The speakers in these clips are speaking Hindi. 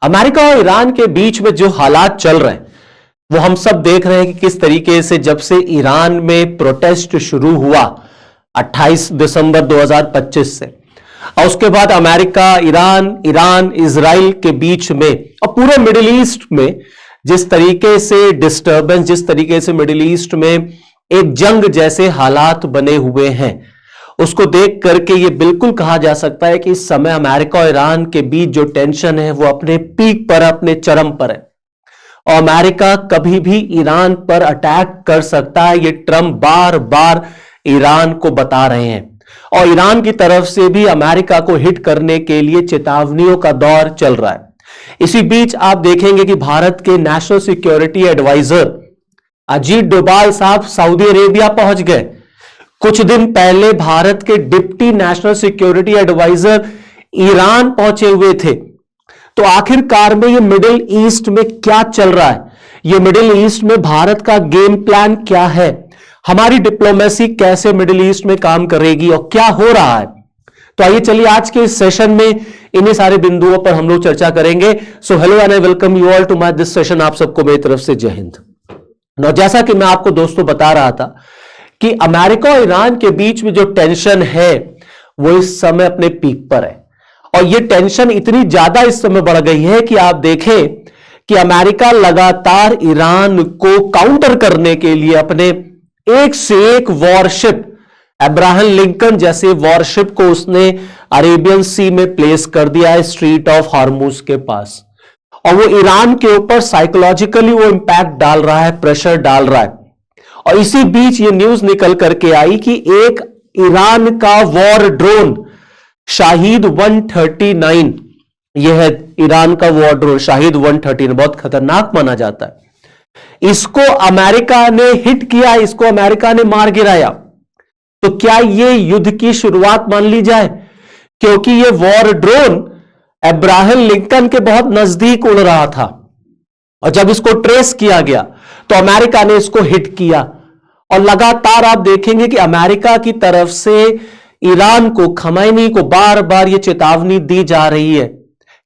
अमेरिका और ईरान के बीच में जो हालात चल रहे हैं वो हम सब देख रहे हैं कि किस तरीके से जब से ईरान में प्रोटेस्ट शुरू हुआ 28 दिसंबर 2025 से, और उसके बाद अमेरिका, ईरान, इजराइल के बीच में और पूरे मिडिल ईस्ट में जिस तरीके से डिस्टर्बेंस, जिस तरीके से मिडिल ईस्ट में एक जंग जैसे हालात बने हुए हैं, उसको देख करके ये बिल्कुल कहा जा सकता है कि इस समय अमेरिका और ईरान के बीच जो टेंशन है वो अपने पीक पर, अपने चरम पर है और अमेरिका कभी भी ईरान पर अटैक कर सकता है। ये ट्रंप बार बार ईरान को बता रहे हैं और ईरान की तरफ से भी अमेरिका को हिट करने के लिए चेतावनियों का दौर चल रहा है। इसी बीच आप देखेंगे कि भारत के national security adviser Ajit Doval साहब सऊदी अरेबिया पहुंच गए। कुछ दिन पहले भारत के deputy national security adviser Iran पहुंचे हुए थे। तो आखिरकार में ये मिडिल ईस्ट में क्या चल रहा है, ये मिडिल ईस्ट में भारत का गेम प्लान क्या है, हमारी डिप्लोमेसी कैसे मिडिल ईस्ट में काम करेगी और क्या हो रहा है। तो आइए चलिए आज के इस सेशन में इन्हीं सारे बिंदुओं पर हम लोग चर्चा करेंगे। So hello and I welcome you all to my this session. आप सबको मेरी तरफ से जय हिंद। और जैसा कि मैं आपको दोस्तों बता रहा था कि अमेरिका और ईरान के बीच में जो टेंशन है वो इस समय अपने पीक पर है और ये टेंशन इतनी ज्यादा इस समय बढ़ गई है कि आप देखें कि अमेरिका लगातार ईरान को काउंटर करने के लिए अपने एक से एक वॉरशिप, अब्राहम लिंकन जैसे वॉरशिप को उसने अरेबियन सी में प्लेस कर दिया है, स्ट्रीट ऑफ हार्मूज के पास, और वो ईरान के ऊपर साइकोलॉजिकली वो इंपैक्ट डाल रहा है, प्रेशर डाल रहा है। और इसी बीच ये न्यूज निकल करके आई कि एक ईरान का वॉर ड्रोन शाहिद 139, यह है ईरान का वॉर ड्रोन शाहिद 139, बहुत खतरनाक माना जाता है। इसको अमेरिका ने हिट किया, इसको अमेरिका ने मार गिराया। तो क्या ये युद्ध की शुरुआत मान ली जाए, क्योंकि ये वॉर ड्रोन अब्राहम लिंकन के बहुत नजदीक उड़ रहा था और जब इसको ट्रेस किया गया तो अमेरिका ने इसको हिट किया। और लगातार आप देखेंगे कि अमेरिका की तरफ से ईरान को, खमैनी को बार बार यह चेतावनी दी जा रही है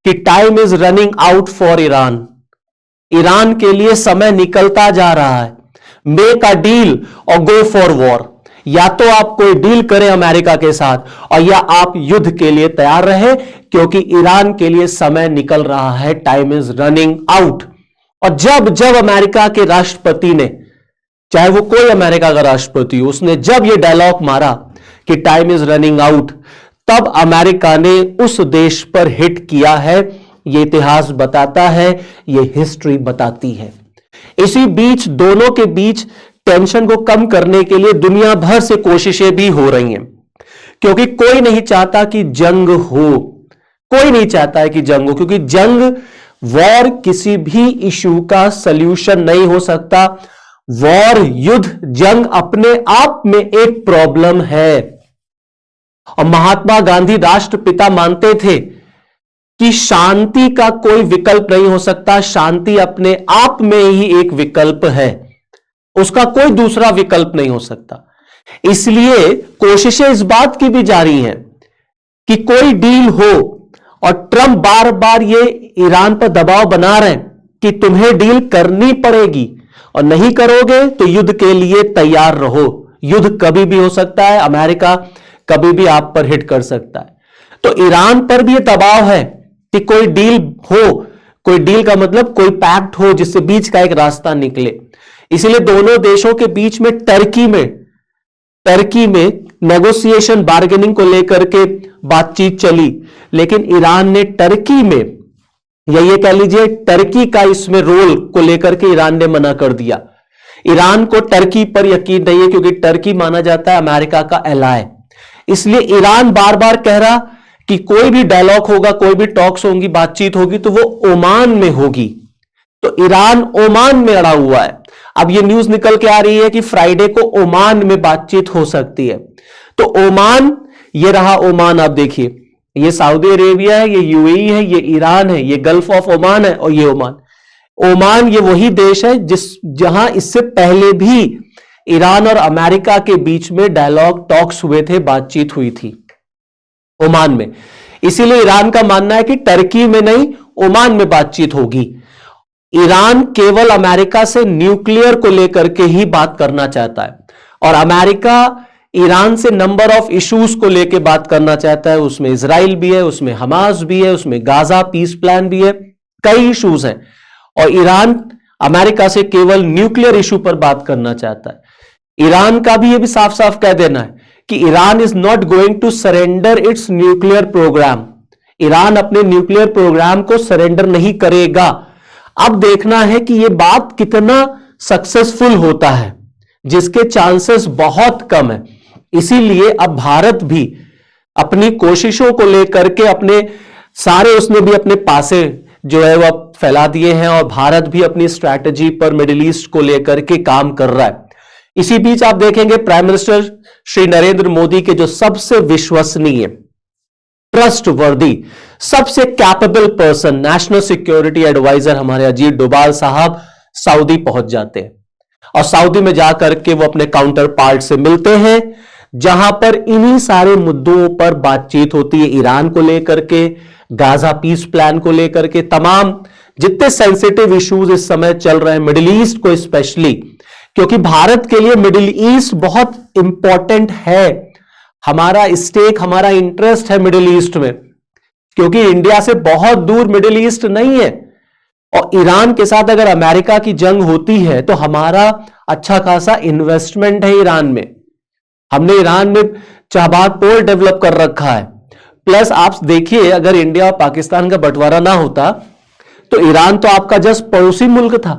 कि time is running out for Iran, Iran के लिए समय निकलता जा रहा है। मेक अ डील और गो फॉर वॉर, या तो आप कोई डील करें अमेरिका के साथ और या आप युद्ध के लिए तैयार रहे, क्योंकि ईरान के लिए समय निकल रहा है, टाइम इज रनिंग आउट। और जब जब अमेरिका के राष्ट्रपति ने, चाहे वो कोई अमेरिका का राष्ट्रपति हो, उसने जब ये डायलॉग मारा कि टाइम इज रनिंग आउट, तब अमेरिका ने उस देश पर हिट किया है। ये इतिहास बताता है, ये हिस्ट्री बताती है। इसी बीच दोनों के बीच टेंशन को कम करने के लिए दुनिया भर से कोशिशें भी हो रही हैं, क्योंकि कोई नहीं चाहता कि जंग हो, कोई नहीं चाहता है कि जंग हो, क्योंकि जंग, वॉर किसी भी इशू का सल्यूशन नहीं हो सकता। वॉर, युद्ध, जंग अपने आप में एक प्रॉब्लम है। और महात्मा गांधी राष्ट्रपिता मानते थे कि शांति का कोई विकल्प नहीं हो सकता, शांति अपने आप में ही एक विकल्प है, उसका कोई दूसरा विकल्प नहीं हो सकता। इसलिए कोशिशें इस बात की भी जारी हैं कि कोई डील हो, और ट्रंप बार बार ये ईरान पर दबाव बना रहे हैं कि तुम्हें डील करनी पड़ेगी और नहीं करोगे तो युद्ध के लिए तैयार रहो। युद्ध कभी भी हो सकता है, अमेरिका कभी भी आप पर हिट कर सकता है। तो ईरान पर भी ये दबाव है कि कोई डील हो, कोई डील का मतलब कोई पैक्ट हो जिससे बीच का एक रास्ता निकले। इसलिए दोनों देशों के बीच में टर्की में नेगोशिएशन, बार्गेनिंग को लेकर के बातचीत चली, लेकिन ईरान ने टर्की में, या ये कह लीजिए टर्की का इसमें रोल को लेकर के ईरान ने मना कर दिया। ईरान को टर्की पर यकीन नहीं है, क्योंकि टर्की माना जाता है अमेरिका का एलाय। इसलिए ईरान बार बार कह रहा कि कोई भी डायलॉग होगा, कोई भी टॉक्स होंगी, बातचीत होगी तो वो ओमान में होगी। तो ईरान ओमान में अड़ा हुआ है। अब ये न्यूज निकल के आ रही है कि फ्राइडे को ओमान में बातचीत हो सकती है। तो ओमान, ये रहा ओमान, आप देखिए, ये सऊदी अरेबिया है, ये यूएई है, ये ईरान है, ये गल्फ ऑफ ओमान है, और ये ओमान। ओमान ये वही देश है जहां इससे पहले भी ईरान और अमेरिका के बीच में डायलॉग टॉक्स हुए थे, बातचीत हुई थी ओमान में। इसीलिए ईरान का मानना है कि टर्की में नहीं, ओमान में बातचीत होगी। ईरान केवल अमेरिका से न्यूक्लियर को लेकर के ही बात करना चाहता है और अमेरिका ईरान से नंबर ऑफ इश्यूज को लेकर बात करना चाहता है। उसमें इजराइल भी है, उसमें हमास भी है, उसमें गाजा पीस प्लान भी है, कई इश्यूज हैं और ईरान अमेरिका से केवल न्यूक्लियर इशू पर बात करना चाहता है। ईरान का भी यह भी साफ साफ कह देना है कि Iran is not going to surrender its nuclear programme. Iran अपने न्यूक्लियर प्रोग्राम को सरेंडर नहीं करेगा। अब देखना है कि यह बात कितना सक्सेसफुल होता है, जिसके चांसेस बहुत कम है। इसीलिए अब भारत भी अपनी कोशिशों को लेकर के अपने सारे उसने भी अपने पासे जो है वह फैला दिए हैं और भारत भी अपनी स्ट्रैटेजी पर मिडिल ईस्ट को लेकर के काम कर रहा है। इसी बीच आप देखेंगे प्राइम मिनिस्टर श्री नरेंद्र मोदी के जो सबसे विश्वसनीय, ट्रस्टवर्दी, सबसे capable person, national security adviser हमारे अजीत डोभाल साहब सऊदी पहुंच जाते हैं और सऊदी में जाकर के वो अपने काउंटर पार्ट से मिलते हैं, जहां पर इन्हीं सारे मुद्दों पर बातचीत होती है। ईरान को लेकर के, गाजा पीस प्लान को लेकर के, तमाम जितने सेंसिटिव इश्यूज इस समय चल रहे हैं मिडिल ईस्ट को स्पेशली, क्योंकि भारत के लिए मिडिल ईस्ट बहुत इंपॉर्टेंट है। हमारा स्टेक, हमारा इंटरेस्ट है मिडिल ईस्ट में, क्योंकि इंडिया से बहुत दूर मिडिल ईस्ट नहीं है और ईरान के साथ अगर अमेरिका की जंग होती है तो हमारा अच्छा खासा इन्वेस्टमेंट है ईरान में। हमने ईरान में चाबहार पोर्ट डेवलप कर रखा है। प्लस आप देखिए, अगर इंडिया और पाकिस्तान का बंटवारा ना होता तो ईरान तो आपका जस्ट पड़ोसी मुल्क था।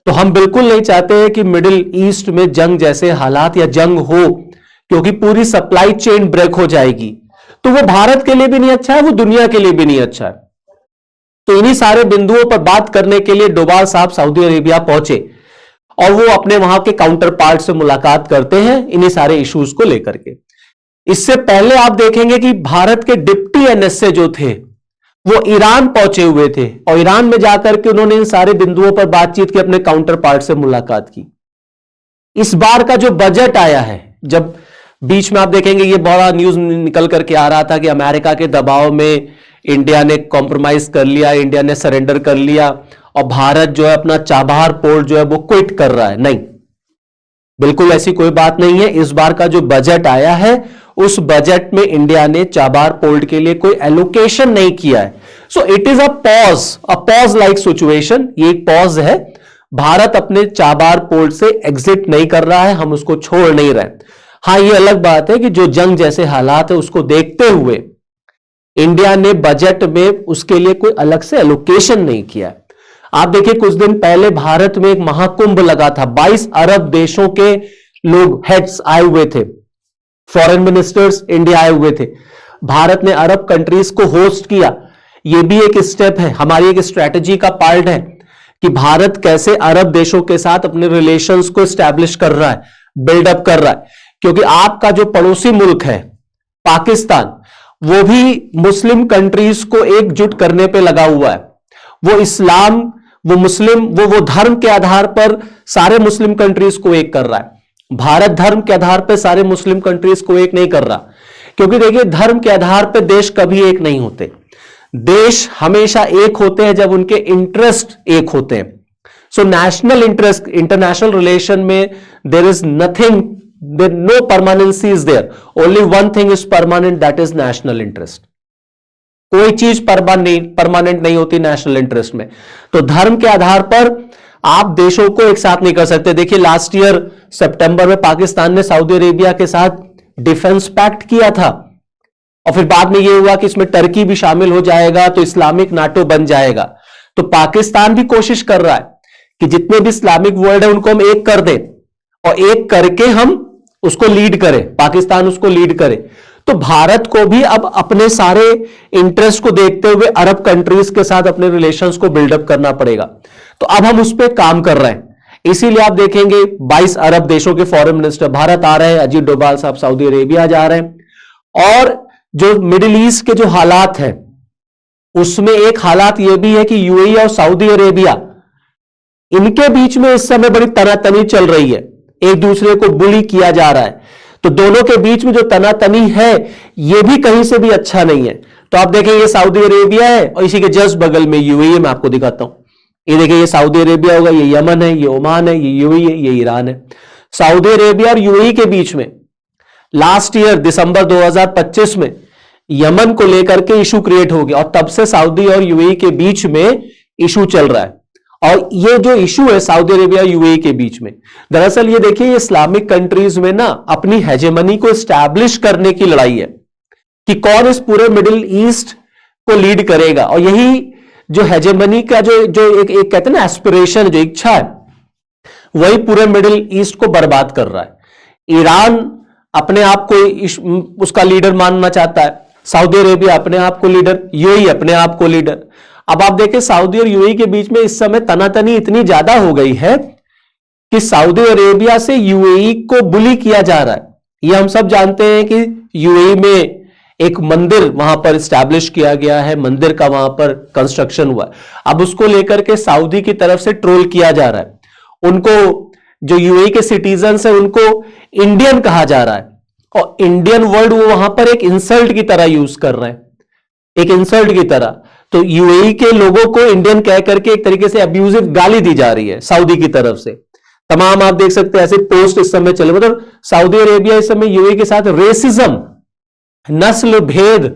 तो हम बिल्कुल नहीं चाहते हैं कि मिडिल ईस्ट में जंग जैसे हालात या जंग हो, क्योंकि पूरी सप्लाई चेन ब्रेक हो जाएगी। तो वो भारत के लिए भी नहीं अच्छा है, वो दुनिया के लिए भी नहीं अच्छा है। तो इन्हीं सारे बिंदुओं पर बात करने के लिए डोभाल साहब सऊदी अरेबिया पहुंचे और वो अपने वहां के काउंटर पार्ट से मुलाकात करते हैं इन्हीं सारे इश्यूज को लेकर के। इससे पहले आप देखेंगे कि भारत के डिप्टी एनएसए जो थे वो ईरान पहुंचे हुए थे और ईरान में जाकर के उन्होंने इन सारे बिंदुओं पर बातचीत की, अपने काउंटर पार्ट से मुलाकात की। इस बार का जो बजट आया है, जब बीच में आप देखेंगे ये बड़ा न्यूज निकल करके आ रहा था कि अमेरिका के दबाव में इंडिया ने कॉम्प्रोमाइज कर लिया, इंडिया ने सरेंडर कर लिया और भारत जो है अपना चाबहार पोर्ट जो है वो क्विट कर रहा है। नहीं, बिल्कुल ऐसी कोई बात नहीं है। इस बार का जो बजट आया है उस बजट में इंडिया ने चाबहार पोर्ट के लिए कोई एलोकेशन नहीं किया है। So it is a pause like situation. ये एक पॉज है। भारत अपने चाबहार पोर्ट से एग्जिट नहीं कर रहा है, हम उसको छोड़ नहीं रहे। हां, ये अलग बात है कि जो जंग जैसे हालात है उसको देखते हुए इंडिया ने बजट में उसके लिए कोई अलग से एलोकेशन नहीं किया है। आप देखिए, कुछ दिन पहले भारत में एक महाकुंभ लगा था। 22 अरब देशों के लोग, हेड्स आए हुए थे, फॉरेन मिनिस्टर्स इंडिया आए हुए थे। भारत ने अरब कंट्रीज को होस्ट किया। यह भी एक स्टेप है, हमारी एक स्ट्रैटेजी का पार्ट है कि भारत कैसे अरब देशों के साथ अपने रिलेशंस को स्टैब्लिश कर रहा है, बिल्डअप कर रहा है। क्योंकि आपका जो पड़ोसी मुल्क है पाकिस्तान, वो भी मुस्लिम कंट्रीज को एकजुट करने पे लगा हुआ है। वो इस्लाम, वो मुस्लिम, वो धर्म के आधार पर सारे मुस्लिम कंट्रीज को एक कर रहा है। भारत धर्म के आधार पर सारे मुस्लिम कंट्रीज को एक नहीं कर रहा, क्योंकि देखिए धर्म के आधार पर देश कभी एक नहीं होते। देश हमेशा एक होते हैं जब उनके इंटरेस्ट एक होते हैं। So national interest, international relation में there is nothing, no permanency is there, only one thing is permanent, that is national interest। कोई चीज परमानेंट नहीं होती नेशनल इंटरेस्ट में। तो धर्म के आधार पर आप देशों को एक साथ नहीं कर सकते। देखिए लास्ट ईयर सितंबर में पाकिस्तान ने सऊदी अरेबिया के साथ डिफेंस पैक्ट किया था और फिर बाद में यह हुआ कि इसमें टर्की भी शामिल हो जाएगा तो इस्लामिक नाटो बन जाएगा। तो पाकिस्तान भी कोशिश कर रहा है कि जितने भी इस्लामिक वर्ल्ड है उनको हम एक कर दें और एक करके हम उसको लीड करें, पाकिस्तान उसको लीड करे। तो भारत को भी अब अपने सारे इंटरेस्ट को देखते हुए अरब कंट्रीज के साथ अपने रिलेशंस को बिल्डअप करना पड़ेगा। तो अब हम उस पर काम कर रहे हैं। इसीलिए आप देखेंगे 22 अरब देशों के फॉरेन मिनिस्टर भारत आ रहे हैं, अजीत डोभाल साहब सऊदी अरेबिया जा रहे हैं। और जो मिडिल ईस्ट के जो हालात हैं उसमें एक हालात यह भी है कि यूएई और सऊदी अरेबिया, इनके बीच में इस समय बड़ी तनातनी चल रही है, एक दूसरे को बुली किया जा रहा है। तो दोनों के बीच में जो तनातनी है यह भी कहीं से भी अच्छा नहीं है। तो आप देखें ये सऊदी अरेबिया है और इसी के जस्ट बगल में यूएई है। मैं आपको दिखाता हूं, ये देखिए ये सऊदी अरेबिया होगा, ये यमन है, ये ओमान है, ये यूएई है, ये ईरान है। सऊदी अरेबिया और यूएई के बीच में लास्ट ईयर दिसंबर 2025 में यमन को लेकर के इशू क्रिएट हो गया और तब से सऊदी और यूएई के बीच में इशू चल रहा है। और ये जो इशू है सऊदी अरेबिया यूएई के बीच में, दरअसल ये देखिए ये इस्लामिक कंट्रीज में ना अपनी हेजेमनी को एस्टैब्लिश करने की लड़ाई है कि कौन इस पूरे मिडिल ईस्ट को लीड करेगा। और यही जो हेजेमनी का जो एक कहते हैं ना एस्पिरेशन, जो इच्छा है, वही पूरे मिडिल ईस्ट को बर्बाद कर रहा है। ईरान अपने आप को उसका लीडर मानना चाहता है, सऊदी अरेबिया अपने आप को लीडर, यूएई अपने आप को लीडर। अब आप देखें सऊदी और यूएई के बीच में इस समय तनातनी इतनी ज्यादा हो गई है कि सऊदी अरेबिया से यूएई को बुली किया जा रहा है। ये हम सब जानते हैं कि यूएई में एक मंदिर वहां पर स्टैब्लिश किया गया है, मंदिर का वहां पर कंस्ट्रक्शन हुआ है। अब उसको लेकर के सऊदी की तरफ से ट्रोल किया जा रहा है। उनको जो यूएई के सिटीजन्स है उनको इंडियन कहा जा रहा है और इंडियन वर्ड वो वहां पर एक इंसल्ट की तरह यूज कर रहे हैं, एक इंसल्ट की तरह। तो यूएई के लोगों को इंडियन कह करके एक तरीके से अब्यूजिव गाली दी जा रही है सऊदी की तरफ से। तमाम आप देख सकते हैं ऐसे पोस्ट इस समय चले, मतलब सऊदी अरेबिया इस समय यूएई के साथ रेसिज्म, नस्ल भेद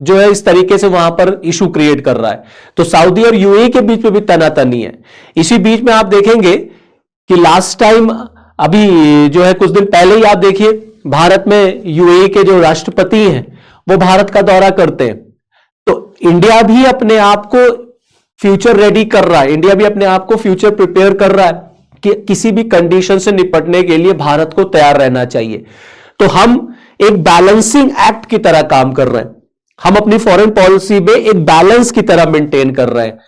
जो है इस तरीके से वहां पर इशू क्रिएट कर रहा है। तो सऊदी और यूएई के बीच में भी तनातनी है। इसी बीच में आप देखेंगे कि लास्ट टाइम अभी जो है कुछ दिन पहले ही आप देखिए भारत में यूएई के जो राष्ट्रपति हैं वो भारत का दौरा करते हैं। तो इंडिया भी अपने आप को फ्यूचर रेडी कर रहा है, इंडिया भी अपने आप को फ्यूचर प्रिपेयर कर रहा है कि किसी भी कंडीशन से निपटने के लिए भारत को तैयार रहना चाहिए। तो हम एक बैलेंसिंग एक्ट की तरह काम कर रहे हैं, हम अपनी फॉरेन पॉलिसी में एक बैलेंस की तरह मेंटेन कर रहे हैं।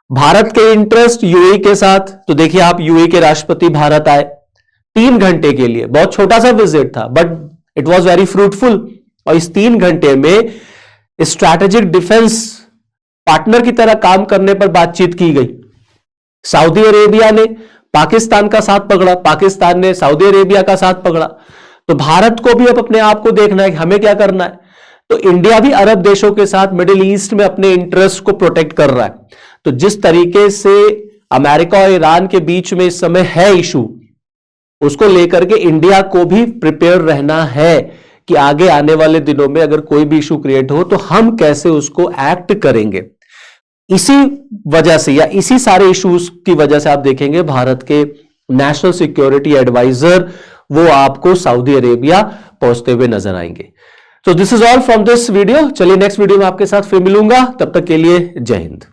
भारत के इंटरेस्ट यूएई के साथ, तो देखिए आप यूएई के राष्ट्रपति भारत आए 3 घंटे के लिए, बहुत छोटा सा विजिट था but it was very fruitful. और इस 3 घंटे में स्ट्रैटेजिक डिफेंस पार्टनर की तरह काम करने पर बातचीत की गई। सऊदी अरेबिया ने पाकिस्तान का साथ पकड़ा, पाकिस्तान ने सऊदी अरेबिया का साथ पकड़ा। तो भारत को भी अब अपने आप को देखना है कि हमें क्या करना है। तो इंडिया भी अरब देशों के साथ मिडिल ईस्ट में अपने इंटरेस्ट को प्रोटेक्ट कर रहा है। तो जिस तरीके से अमेरिका और ईरान के बीच में इस समय है इशू, उसको लेकर के इंडिया को भी प्रिपेयर रहना है कि आगे आने वाले दिनों में अगर कोई भी इशू क्रिएट हो तो हम कैसे उसको एक्ट करेंगे। इसी वजह से या इसी सारे इश्यूज की वजह से आप देखेंगे भारत के नेशनल सिक्योरिटी एडवाइजर वो आपको सऊदी अरेबिया पहुंचते हुए नजर आएंगे। तो this is all from this video. चलिए नेक्स्ट वीडियो में आपके साथ फिर मिलूंगा, तब तक के लिए जय हिंद।